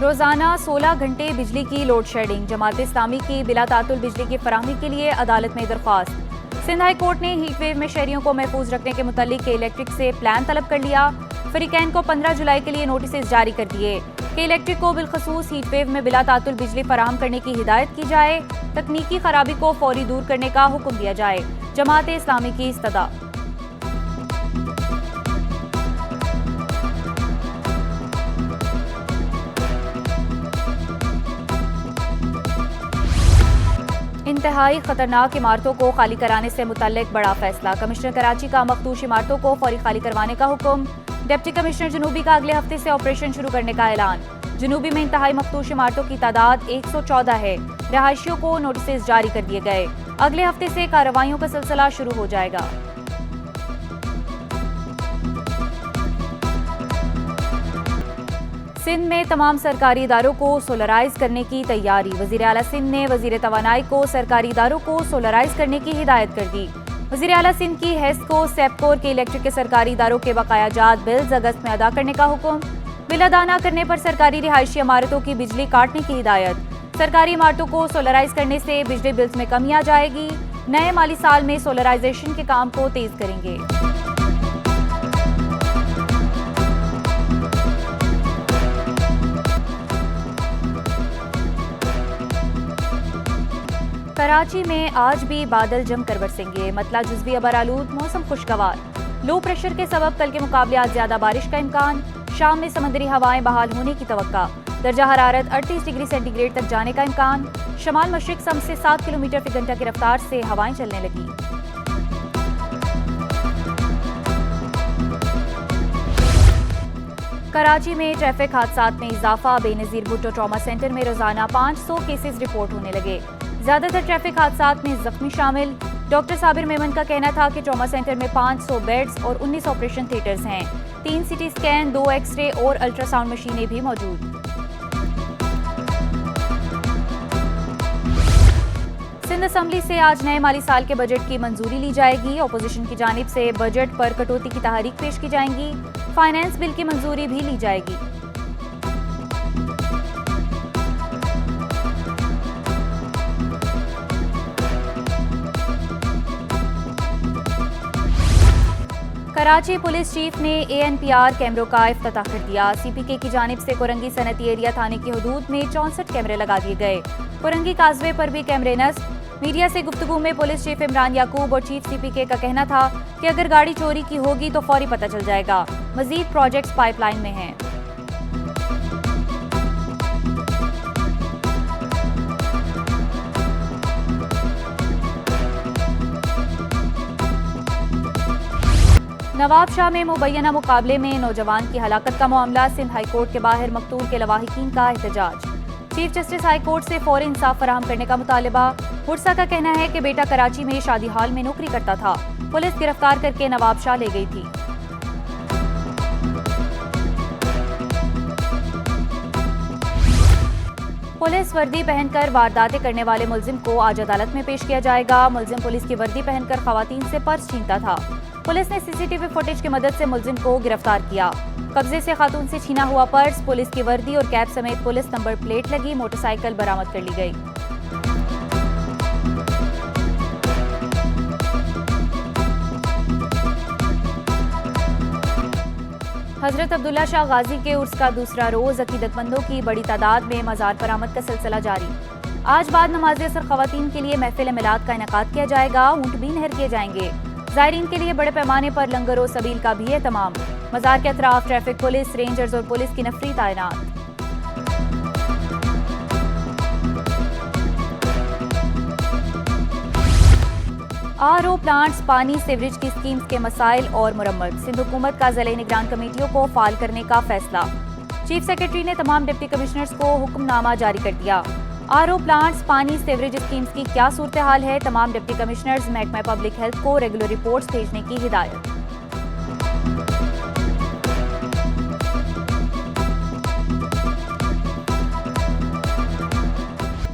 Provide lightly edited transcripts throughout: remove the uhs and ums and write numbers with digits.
रोजाना 16 घंटे बिजली की लोड शेडिंग। जमात इस्लामी की बिला तातुल बिजली की फराहमी के लिए अदालत में दरख्वास्त। सिंध हाई कोर्ट ने हीट वेव में शहरियों को महफूज रखने के मुतालिक इलेक्ट्रिक से प्लान तलब कर लिया। फरीकैन को 15 जुलाई के लिए नोटिस जारी कर दिए कि इलेक्ट्रिक को बिलखसूस हीट वेव में बिला तातुल बिजली फराहम करने की हिदायत की जाए। तकनीकी खराबी को फौरी दूर करने का हुक्म दिया जाए। जमात इस्लामी की इस्तदा। इंतहाई खतरनाक इमारतों को खाली कराने से मुतल्लिक बड़ा फैसला। कमिश्नर कराची का मखदूश इमारतों को फौरी खाली करवाने का हुक्म। डिप्टी कमिश्नर जनूबी का अगले हफ्ते से ऑपरेशन शुरू करने का ऐलान। जनूबी में इंतहाई मखदूश इमारतों की तादाद 114 है। रहायशियों को नोटिस जारी कर दिए गए। अगले हफ्ते से कार्रवाइयों का सिलसिला शुरू हो जाएगा। सिंध में तमाम सरकारी इदारों को सोलराइज करने की तैयारी। वजीर आला सिंध ने वजीर तवानाई को सरकारी इदारों को सोलराइज करने की हिदायत कर दी। वजीर आला सिंध की हेस्ट को सेपकोर के इलेक्ट्रिक के सरकारी इदारों के बकाया जात बिल्स अगस्त में अदा करने का हुक्म। बिल अदा न करने पर सरकारी रिहायशी इमारतों की बिजली काटने की हिदायत। सरकारी इमारतों को सोलराइज करने से बिजली बिल्स में कमी आ जाएगी। नए माली साल में सोलराइजेशन के काम को तेज करेंगे। कराची में आज भी बादल जमकर बरसेंगे। मतला जुज़वी अबर आलूद, मौसम खुशगवार। लो प्रेशर के सबब कल के मुकाबले आज ज्यादा बारिश का इम्कान। शाम में समंदरी हवाएं बहाल होने की तवक्का। दर्जा हरारत 38 डिग्री सेंटीग्रेड तक जाने का इम्कान। शमाल मशरिक सम से 7 किलोमीटर फी घंटा की रफ्तार से हवाएं चलने लगी। कराची में ट्रैफिक हादसात में इजाफा। बेनजीर भुट्टो ट्रॉमा सेंटर में रोजाना 500 केसेस रिपोर्ट होने लगे। ज्यादातर ट्रैफिक हादसात में जख्मी शामिल। डॉक्टर साबिर मेमन का कहना था कि ट्रॉमा सेंटर में 500 बेड्स और 19 ऑपरेशन थिएटर्स हैं। 3 सीटी स्कैन, 2 एक्सरे और अल्ट्रासाउंड मशीनें भी मौजूद। सिंध असेंबली से आज नए माली साल के बजट की मंजूरी ली जाएगी। अपोजिशन की जानिब से बजट पर कटौती की तहरीक पेश की जाएंगी। फाइनेंस बिल की मंजूरी भी ली जाएगी। कराची पुलिस चीफ ने ANPR कैमरों का इफ्तिताह कर दिया। CPK की जानिब से कोरंगी सनती एरिया थाने की हदूद में 64 कैमरे लगा दिए गए। कोरंगी काजवे पर भी कैमरे नस्ब। मीडिया से गुफ्तगू में पुलिस चीफ इमरान याकूब और चीफ CPK का कहना था कि अगर गाड़ी चोरी की होगी तो फौरी पता चल जाएगा। मजीद प्रोजेक्ट्स पाइपलाइन में हैं। नवाब शाह में मुबैना मुकाबले में नौजवान की हलाकत का मामला। सिंध हाई कोर्ट के बाहर मकतूल के लवाहिकीन का एहतजाज। चीफ जस्टिस हाई कोर्ट से फौरी इंसाफ फराहम करने का मुतालबा। हुर्सा का कहना है कि बेटा कराची में शादी हॉल में नौकरी करता था। पुलिस गिरफ्तार करके नवाब शाह ले गई थी। पुलिस वर्दी पहनकर वारदातें करने वाले मुलजिम को आज अदालत में पेश किया जाएगा। मुलजिम पुलिस की वर्दी पहनकर खवातीन से पर्स छीनता था। पुलिस ने CCTV फुटेज की मदद से मुलजिम को गिरफ्तार किया। कब्जे से खातून से छीना हुआ पर्स, पुलिस की वर्दी और कैप समेत पुलिस नंबर प्लेट लगी मोटरसाइकिल बरामद कर ली गई। हजरत अब्दुल्ला शाह गाजी के उर्स का दूसरा रोज अकीदतमंदों की बड़ी तादाद में मजार पर आमद का सिलसिला जारी। आज बाद नमाज असर खवातीन के लिए महफिल मिलाद का इनेकाद किया जाएगा। ऊंट भी नहर किए जाएंगे। जायरीन के लिए बड़े पैमाने पर लंगर और सबील का भी एहतमाम। मजार के अतराफ ट्रैफिक पुलिस, रेंजर्स और पुलिस की नफरी तैनात। RO प्लांट्स, पानी, सीवरेज की स्कीम्स के मसाइल और मुरम्मत। सिंध हुकूमत का ज़िले निगरान कमेटियों को फाल करने का फैसला। चीफ सेक्रेटरी ने तमाम डिप्टी कमिश्नर्स को हुक्मनामा जारी कर दिया। RO प्लांट्स, पानी, सीवरेज स्कीम्स की क्या सूरत हाल है, तमाम डिप्टी कमिश्नर्स महकमा पब्लिक हेल्थ को रेगुलर रिपोर्ट्स भेजने की हिदायत।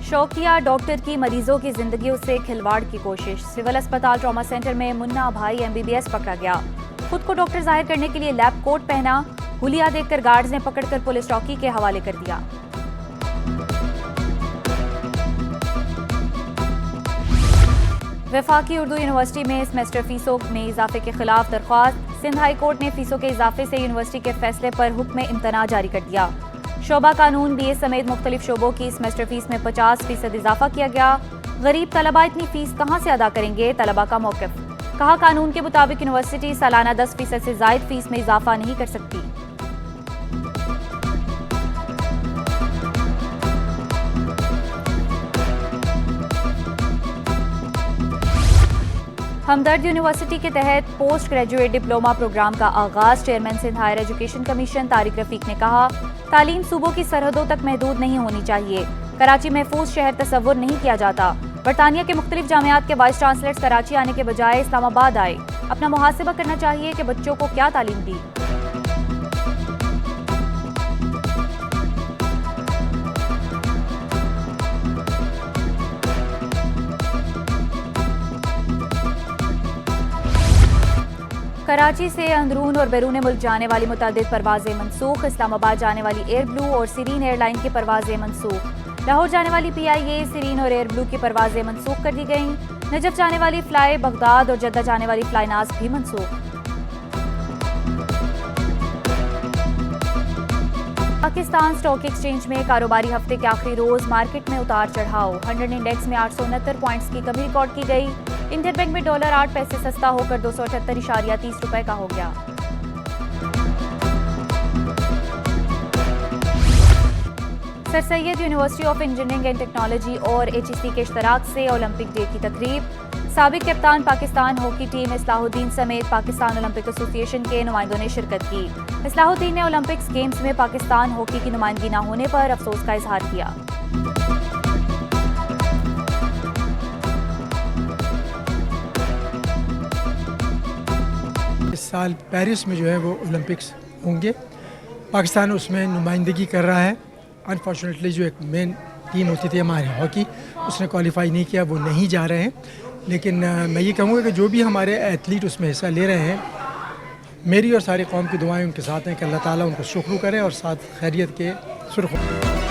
शौकिया डॉक्टर की मरीजों की जिंदगियों से खिलवाड़ की कोशिश। सिविल अस्पताल ट्रॉमा सेंटर में मुन्ना भाई MBBS पकड़ा गया। खुद को डॉक्टर जाहिर करने के लिए लैब कोट पहना। हुलिया देखकर गार्ड्स ने पकड़कर पुलिस चौकी के हवाले कर दिया। वफाकी उर्दू यूनिवर्सिटी में सेमेस्टर फीसों में इजाफे के खिलाफ दरख्वास्त। सिंध हाई कोर्ट ने फीसों के इजाफे से यूनिवर्सिटी के फैसले पर हुक्म इम्तना जारी कर दिया। शोबा कानून BA समेत मुख्तलिफ शोबों की सेमेस्टर फीस में 50% इजाफा किया गया। गरीब तलबा इतनी फीस कहाँ से अदा करेंगे, तलबा का मौक़िफ़। कहा, कानून के मुताबिक यूनिवर्सिटी सालाना 10% से ज़ायद फीस में इजाफा नहीं कर सकती। हमदर्द यूनिवर्सिटी के तहत पोस्ट ग्रेजुएट डिप्लोमा प्रोग्राम का आगाज। Chairman Sindh higher education commission Tariq Rafiq ने कहा, तालीम सूबों की सरहदों तक महदूद नहीं होनी चाहिए। कराची महफूज शहर तस्वुर नहीं किया जाता। बरतानिया के मुख्तलिफ जामियात के वाइस चांसलर्स कराची आने के बजाय इस्लामाबाद आए। अपना मुहासिबा करना चाहिए कि बच्चों को क्या तालीम दी। कराची से अंदरून और बैरून मुल्क जाने वाली मुतअद्दिद परवाजें मनसूख। इस्लामाबाद जाने वाली एयर ब्लू और सीरीन एयरलाइन की परवाजें मनसूख। लाहौर जाने वाली PIA, सीरीन और एयर ब्लू की परवाजें मनसूख कर दी गईं। नजफ जाने वाली फ्लाई बगदाद और जद्दा जाने वाली फ्लाई नाज भी मनसूख। पाकिस्तान स्टॉक एक्सचेंज में कारोबारी हफ्ते के आखिरी रोज मार्केट में उतार चढ़ाव। 100 इंडेक्स में 869 पॉइंट्स की कमी रिकॉर्ड की गई। इंडियन बैंक में डॉलर 8 पैसे सस्ता होकर 278.30 रुपए का हो गया। Sir Syed university of engineering and technology और HEC के इश्तराक से ओलंपिक डे की तकरीब। साबिक कप्तान पाकिस्तान हॉकी टीम इस्लाहुद्दीन समेत पाकिस्तान ओलंपिक एसोसिएशन के नुमाइंदों ने शिरकत की। इस्लाहुद्दीन ने ओलंपिक्स गेम्स में पाकिस्तान हॉकी की नुमाइंदगी न होने पर अफसोस का इजहार किया। इस साल पेरिस में जो है वो ओलंपिक्स होंगे। पाकिस्तान उसमें नुमाइंदगी कर रहा है। अनफॉर्चुनेटली जो एक मेन टीम होती थी हमारे हॉकी, उसने क्वालिफाई नहीं किया, वो नहीं जा रहे हैं। लेकिन मैं ये कहूँगा कि जो भी हमारे एथलीट उसमें हिस्सा ले रहे हैं, मेरी और सारी कौम की दुआएं उनके साथ हैं कि अल्लाह ताला उनको शुक्र करें और साथ खैरियत के सुरख।